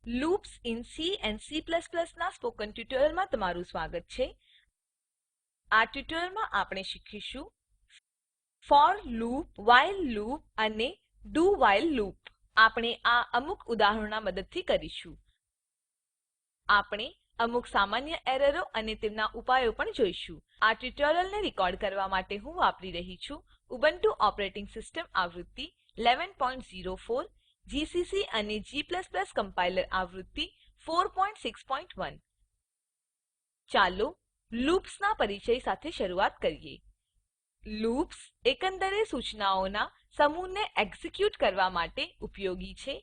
Loops in C and C++ ના spoken ટ્યુટોરીયલમાં તમારું સ્વાગત છે. આ ટ્યુટોરીયલમાં આપણે શીખીશું ફોર લૂપ, વ્હાઇલ લૂપ અને do while લૂપ. આપણે આ અમુક ઉદાહરણોના મદદથી કરીશું. આપણે અમુક સામાન્ય એરરો અને તેમના ઉપાયો પણ જોઈશું. આ ટ્યુટોરીયલને રેકોર્ડ કરવા માટે હું વાપરી રહી છું ઉબુન્ટુ ઓપરેટિંગ સિસ્ટમ આવૃત્તિ 1104, જીસીસી અને G++ કમ્પાઇલર આવૃત્તિ 461. ચાલો લૂપ્સના પરિચય સાથે શરૂઆત કરીએ. લૂપ્સ એકંદરે સૂચનાઓના સમૂહને એક્ઝિક્યુટ કરવા માટે ઉપયોગી છે.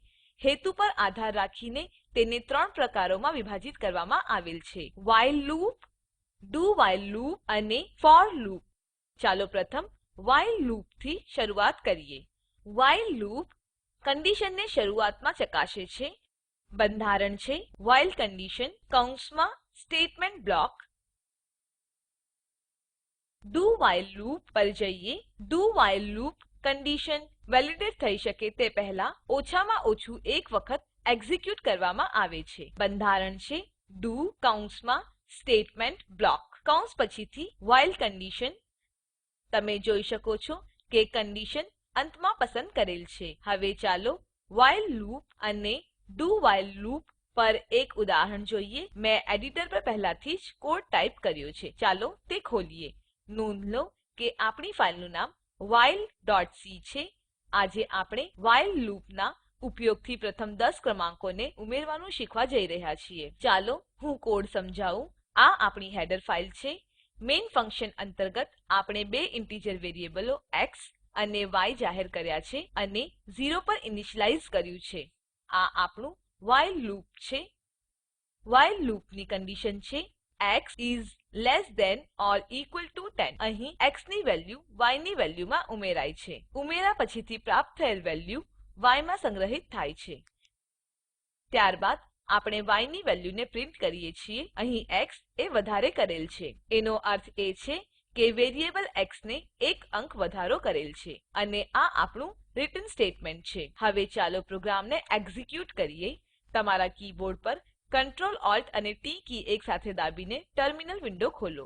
હેતુ પર આધાર રાખીને તેને 3 પ્રકારોમાં વિભાજિત કરવામાં આવેલ છે: while loop, do while loop અને for લૂપ. ચાલો પ્રથમ while લૂપથી શરૂઆત કરીએ. while લૂપ કંડીશનને શરૂઆતમાં ચકાસે છે. બંધારણ છે while કંડીશન કૌંસમાં statement block. do while loop પર જઈએ. do while loop condition validate થઈ શકે તે પહેલા ઓછામાં ઓછું એક વખત એક્ઝિક્યુટ કરવામાં આવે છે. બંધારણ છે do કૌંસમાં સ્ટેટમેન્ટ બ્લોક કૌંસ પછીથી while કંડીશન. તમે જોઈ શકો છો કે કંડીશન અંતમાં પસંદ કરેલ છે. હવે ચાલો while લૂપ અને do while લૂપ પર એક ઉદાહરણ જોઈએ. મેં એડિટર પર પહેલાથી જ કોડ ટાઈપ કર્યો છે. ચાલો તે ખોલીએ. નોંધ લો કે આપણી ફાઈલનું નામ while.c છે. આજે આપણે while લૂપના ઉપયોગથી પ્રથમ 10 ક્રમાંકોને ઉમેરવાનું શીખવા જઈ રહ્યા છીએ. ચાલો હું કોડ સમજાવું. આ આપણી હેડર ફાઈલ છે. મેઇન ફંક્શન અંતર્ગત આપણે બે ઇન્ટિજર વેરિયેબલો x અને y જાહેર કર્યા છે અને 0 પર ઇનિશિયલાઇઝ કર્યું છે. આ આપણું while લૂપ છે. while લૂપની કંડીશન છે x is less than or equal to 10. અહીં x ની વેલ્યુ y ની વેલ્યુમાં ઉમેરાય છે. ઉમેરા પછીથી પ્રાપ્ત થયેલ વેલ્યુ y માં સંગ્રહિત થાય છે. ત્યારબાદ આપણે y ની વેલ્યુને પ્રિન્ટ કરીએ છીએ. અહીં x એ વધારે કરેલ છે. એનો અર્થ એ છે કે વેરિયેબલ x ને એક અંક વધારો કરેલ છે અને આ આપણું રિટર્ન સ્ટેટમેન્ટ છે. હવે ચાલો પ્રોગ્રામને એક્ઝિક્યુટ કરીએ. તમારા કીબોર્ડ પર Ctrl Alt અને ટી કી એક સાથે દાબીને ટર્મિનલ વિન્ડો ખોલો.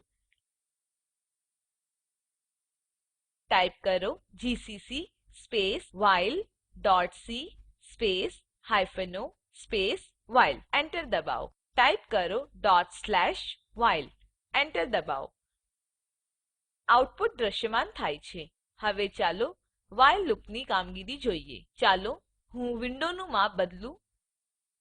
ટાઈપ કરો GCC space while.c space -o space while. Enter દબાવો. ટાઈપ કરો ./while. એન્ટર દબાવો. આઉટપુટ દ્રશ્યમાન થાય છે. હવે ચાલો while લૂપની કામગીરી જોઈએ. ચાલો હું વિન્ડોનું માપ બદલું.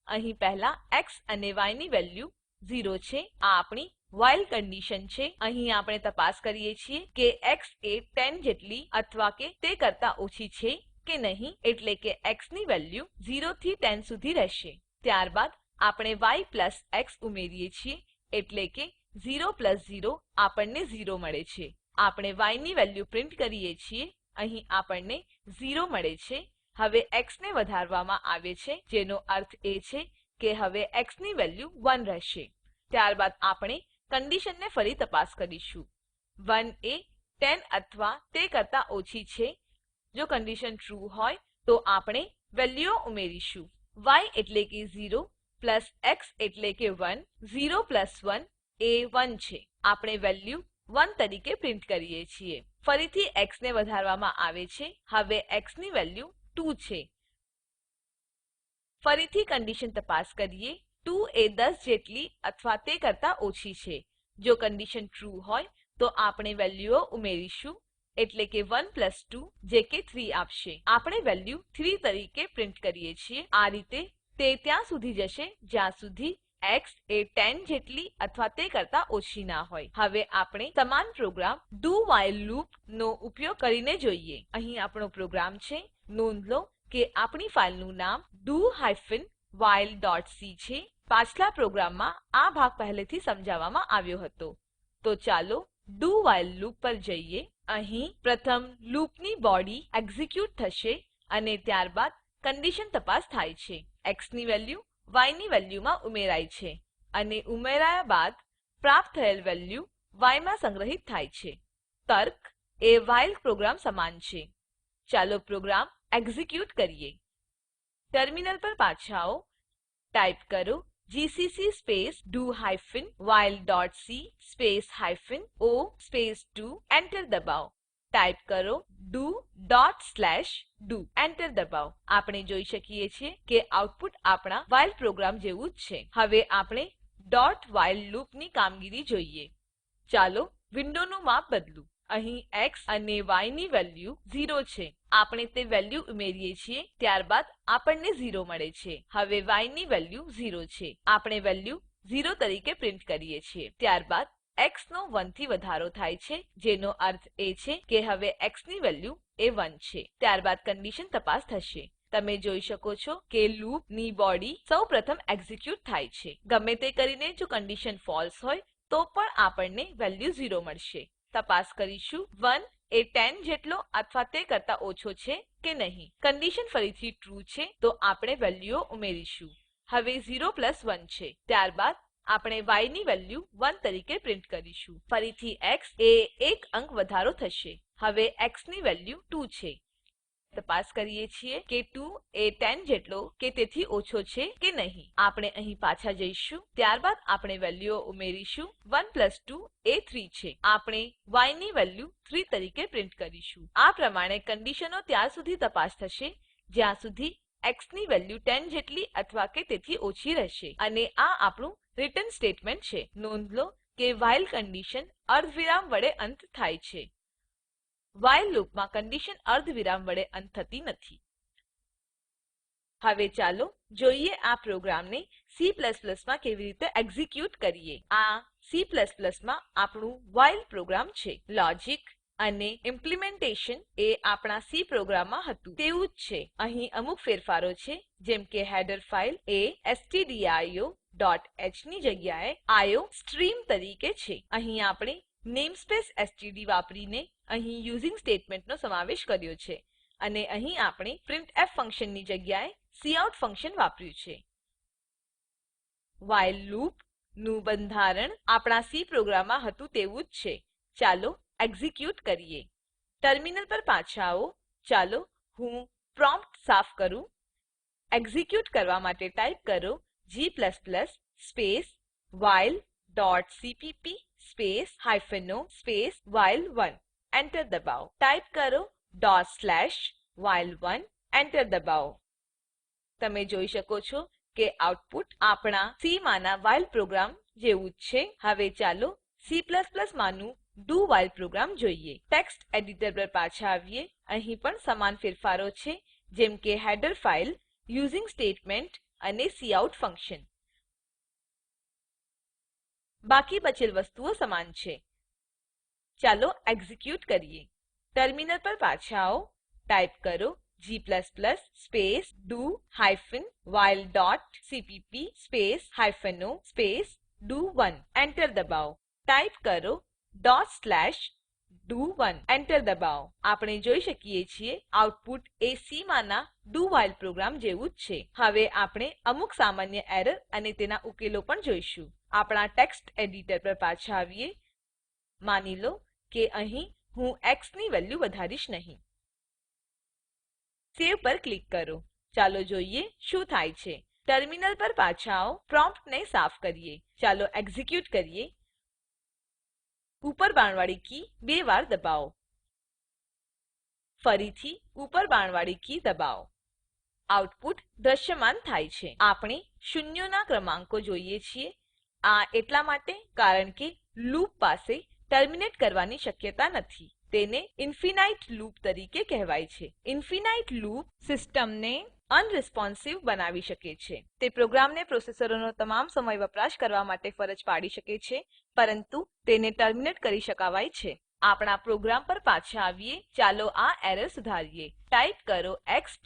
અહીં પહેલા x અને y ની વેલ્યુ 0 છે. આ આપણી while કંડીશન છે. અહીં આપણે તપાસ કરીએ છીએ કે x એ 10 જેટલી અથવા કે તે કરતા ઓછી છે કે નહીં, એટલે કે x ની વેલ્યુ 0 થી 10 સુધી રહેશે. ત્યારબાદ આપણે y પ્લસ x ઉમેરીએ છીએ, એટલે કે 0 પ્લસ 0 આપણને 0 મળે છે. આપણે y ની વેલ્યુ પ્રિન્ટ કરીએ છીએ. અહીં આપણને 0 મળે છે. હવે x ને વધારવામાં આવે છે, જેનો અર્થ એ છે કે હવે x ની વેલ્યુ 1 રહેશે. ત્યારબાદ આપણે કંડીશનને ફરી તપાસ કરીશું. 1 એ 10 અથવા તે કરતા ઓછી છે. જો કંડીશન ટ્રૂ હોય તો આપણે વેલ્યુઓ ઉમેરીશું. y એટલે કે 0 પ્લસ x એટલે કે 1. 0 પ્લસ 1 એ 1 છે. આપણે વેલ્યુ 1 તરીકે પ્રિન્ટ કરીએ છીએ. ફરીથી x ને વધારવામાં આવે છે. હવે x ની વેલ્યુ 2 છે. ફરીથી કંડીશન તપાસ કરીએ. 2 એ 10 જેટલી અથવા તે કરતા ઓછી છે. જો કંડીશન ટ્રૂ હોય તો આપણે વેલ્યુઓ ઉમેરીશું, એટલે કે 1 પ્લસ 2 જે કે 3 આપશે. આપણે વેલ્યુ 3 તરીકે પ્રિન્ટ કરીએ છીએ. આ રીતે તે ત્યાં સુધી જશે જ્યાં સુધી x એ 10 જેટલી અથવા તે કરતા ઓછી ના હોય. હવે આપણે સમાન પ્રોગ્રામ do while લૂપ નો ઉપયોગ કરીને જોઈએ. અહીં આપણો પ્રોગ્રામ છે. નોંધ લો કે આપણી ફાઈલનું નામ do-while.c છે. પાછલા પ્રોગ્રામમાં આ ભાગ પહેલેથી સમજાવવામાં આવ્યો હતો. તો ચાલો do while લૂપ પર જઈએ. અહીં પ્રથમ લૂપની બોડી એક્ઝિક્યુટ થશે અને ત્યારબાદ કંડીશન તપાસ થાય છે. x ની વેલ્યુ y ની વેલ્યુમાં ઉમેરાય છે અને ઉમેરાયા બાદ પ્રાપ્ત થયેલ વેલ્યુ y માં સંગ્રહિત થાય છે. તર્ક એ while પ્રોગ્રામ સમાન છે. ચાલો પ્રોગ્રામ એક્ઝિક્યુટ કરીએ. ટર્મિનલ પર પાછા આવો. ટાઈપ કરો GCC space do hyphen while dot C space hyphen o space do enter દબાવો ટાઈપ કરો do dot slash do enter દબાવો આપણે જોઈ શકીએ છીએ કે આઉટપુટ આપણા while પ્રોગ્રામ જેવું જ છે હવે આપણે ડોટ while લૂપ ની કામગીરી જોઈએ ચાલો વિન્ડોનું માપ બદલું અહીં એક્સ અને ય ની વેલ્યુ 0 છે આપણે તે વેલ્યુ ઉમેરીએ છીએ ત્યારબાદ આપણને 0 મળે છે હવે ય ની વેલ્યુ 0 છે આપણે વેલ્યુ 0 તરીકે પ્રિન્ટ કરીએ છીએ ત્યારબાદ એક્સ નો 1 થી વધારો થાય છે જેનો અર્થ એ છે કે હવે એક્સ ની વેલ્યુ એ 1 છે ત્યારબાદ કન્ડીશન તપાસ થશે તમે જોઈ શકો છો કે લૂપ ની બોડી સૌપ્રથમ એક્ઝિક્યુટ થાય છે ગમે તે કરીને જો કન્ડીશન ફોલ્સ હોય તો પણ આપણને વેલ્યુ 0 મળશે તપાસ કરીશું 1 એ 10 જેટલો અથવા તે કરતા ઓછો છે કે નહીં કન્ડીશન ફરીથી ટ્રૂ છે તો આપણે વેલ્યુઓ ઉમેરીશું હવે 0 પ્લસ 1 છે ત્યારબાદ આપણે ય ની વેલ્યુ 1 તરીકે પ્રિન્ટ કરીશું ફરીથી એક્સ એ એક અંક વધારો થશે હવે એક્સ ની વેલ્યુ 2 છે તપાસ કરીએ છીએ કે 2 એ 10 જેટલો કે તેથી ઓછો છે કે નહીં આપણે અહીં પાછા જઈશું ત્યારબાદ આપણે વેલ્યુઓ ઉમેરીશું 1 પ્લસ 2 એ 3 છે આપણે ય ની વેલ્યુ 3 તરીકે પ્રિન્ટ કરીશું આ પ્રમાણે કંડીશનો ત્યાર સુધી તપાસ થશે જ્યાં સુધી એક્સ ની વેલ્યુ 10 જેટલી અથવા કે તેથી ઓછી રહેશે અને આ આપણું રિટર્ન સ્ટેટમેન્ટ છે નોંધ લો કે while કંડીશન અર્ધવિરામ વડે અંત થાય છે while લૂપમાં કંડીશન અર્ધવિરામ વડે અંત થતી નથી હવે ચાલો જોઈએ આ પ્રોગ્રામને C માં કેવી રીતે એક્ઝિક્યુટ કરીએ આ C માં આપણું while પ્રોગ્રામ છે લોજિક અને ઇમ્પ્લિમેન્ટેશન એ આપણા C પ્રોગ્રામમાં હતું તેવું જ છે અહીં અમુક ફેરફારો છે જેમ કે હેડર ફાઇલ એ stdio.h ની જગ્યાએ iostream તરીકે છે અહીં આપણે નેમસ્પેસ એસટીડી વાપરીને અહીં યુઝિંગ સ્ટેટમેન્ટનો સમાવેશ કર્યો છે અને અહીં આપણે પ્રિન્ટફ ફંક્શનની જગ્યાએ કાઉટ ફંક્શન વાપર્યું છે while લૂપ નું બંધારણ આપણા સી પ્રોગ્રામમાં હતું તેવું જ છે ચાલો એક્ઝિક્યુટ કરીએ ટર્મિનલ પર પાછા આવો ચાલો હું પ્રોમ્પ્ટ સાફ કરું એક્ઝિક્યુટ કરવા માટે ટાઈપ કરો g space while dot cpp space hyphen o space while1 enter દબાવો ટાઈપ કરો ડોટ સ્લેશ while1 એન્ટર દબાવો તમે જોઈ શકો છો કે આઉટપુટ આપણા સી માના while પ્રોગ્રામ જેવું જ છે હવે ચાલો C માનું do while પ્રોગ્રામ જોઈએ ટેક્સ્ટ એડિટર પર પાછા આવીએ અહીં પણ સમાન ફેરફારો છે જેમ કે હેડર ફાઇલ યુઝિંગ સ્ટેટમેન્ટ અને કાઉટ ફંક્શન બાકી બચેલ વસ્તુઓ સમાન છે ચાલો એક્ઝિક્યુટ કરીએ ટર્મિનલ પર પાછા આવો ટાઈપ કરો g space do hyphen while dot cpp space hyphen o space do1 enter દબાવો ટાઈપ કરો ડોટ સ્લેશ do1 એન્ટર દબાવો આપણે જોઈ શકીએ છીએ આઉટપુટ એ સી માના do while પ્રોગ્રામ જેવું જ છે હવે આપણે અમુક સામાન્ય એરર અને તેના ઉકેલો પણ જોઈશું આપણા ટેક્સ્ટ એડિટર પર પાછા આવીએ માની લો કે અહીં હું એક્સ ની વેલ્યુ વધારીશ નહીં સેવ પર ક્લિક કરો ચાલો જોઈએ શું થાય છે ટર્મિનલ પર પાછા આવો પ્રોમ્પ્ટને સાફ કરીએ ચાલો એક્ઝિક્યુટ કરીએ ઉપર બાણવાડી કી 2 વાર દબાવો ફરીથી ઉપર બાણવાડી કી દબાવો આઉટપુટ દ્રશ્યમાન થાય છે આપણે શૂન્યોના ક્રમાંકો જોઈએ છીએ આ એટલા માટે કારણ કે લૂપ પાસે ટર્મિનેટ કરવાની શક્યતા નથી તેને ઇન્ફિનાઇટ લૂપ તરીકે કહેવાય છે ઇન્ફિનાઇટ લૂપ સિસ્ટમને અનરિસ્પોન્સિવ બનાવી શકે છે તે પ્રોગ્રામને પ્રોસેસરનો તમામ સમય વપરાશ કરવા માટે ફરજ પાડી શકે છે પરંતુ તેને ટર્મિનેટ કરી શકાવાય છે આપણા પ્રોગ્રામ પર પાછા આવીએ ચાલો આ એરર સુધારીએ ટાઈપ કરો x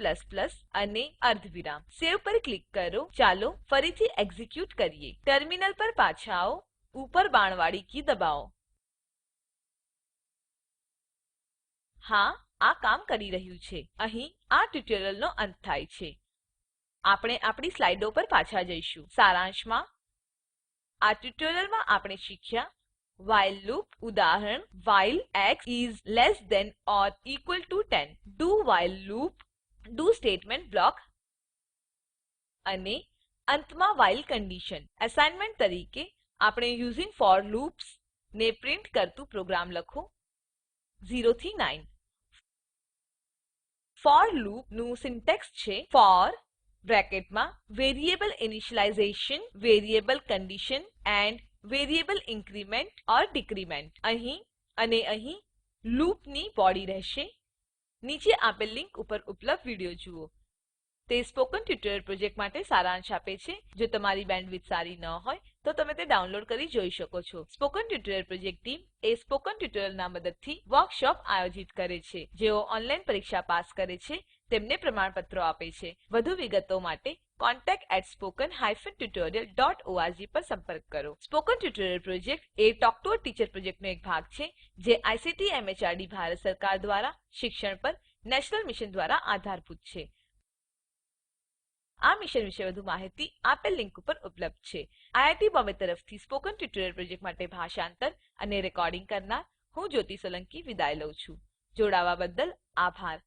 અને અર્ધવિરામ સેવ પર ક્લિક કરો ચાલો ફરીથી એક્ઝિક્યુટ કરીએ ટર્મિનલ પર પાછા આવો ઉપર બાણવાડી કી દબાવો હા આ કામ કરી રહ્યું છે અહીં આ ટ્યુટોરીયલનો અંત થાય છે આપણે આપણી સ્લાઇડો પર પાછા જઈશું સારાંશમાં આ ટ્યુટોરીયલમાં આપણે શીખ્યા while loop ઉદાહરણ while x is less than or equal to 10 do while loop do statement block અને અંતમાં while કન્ડીશન. એસાઇનમેન્ટ તરીકે આપણે યુઝિંગ ફોર લૂપ્સ ને પ્રિન્ટ કરતું પ્રોગ્રામ લખો 0 થી 9. ફોર લૂપ નું સિન્ટેક્સ છે for બ્રેકેટમાં variable initialization, variable condition and variable increment or decrement. અહીં લૂપની બોડી રહેશે. નીચે આપેલ લિંક ઉપર ઉપલબ્ધ વિડીયો જુઓ. તે સ્પોકન ટ્યુટોરીયલ પ્રોજેક્ટ માટે સારાંશ આપે છે. જો તમારી બેન્ડવિડ્થ સારી ન હોય તો તમે તે ડાઉનલોડ કરી જોઈ શકો છો. Spoken tutorial project team spoken ટ્યુટોરીયલના મદદથી વર્કશોપ આયોજિત કરે છે. જેઓ ઓનલાઈન પરીક્ષા પાસ કરે છે તેમને પ્રમાણપત્રો આપે છે. વધુ વિગતો માટે contact@spoken-tutorial.org પર સંપર્ક કરો. Spoken tutorial project A talk to a teacher પ્રોજેક્ટનો એક ભાગ છે જે આઇસીટી એમએચઆરડી ભારત સરકાર દ્વારા શિક્ષણ પર નેશનલ મિશન દ્વારા આધારભૂત છે. આ મિશન વિશે વધુ માહિતી આપેલ લિંક ઉપર ઉપલબ્ધ છે. આઈઆઈટી બોમ્બે તરફથી સ્પોકન ટ્યુટોરીયલ પ્રોજેક્ટ માટે ભાષાંતર અને રેકોર્ડિંગ કરનાર હું જ્યોતિ સોલંકી વિદાય લઉં છું. જોડાવા બદ્દલ આભાર.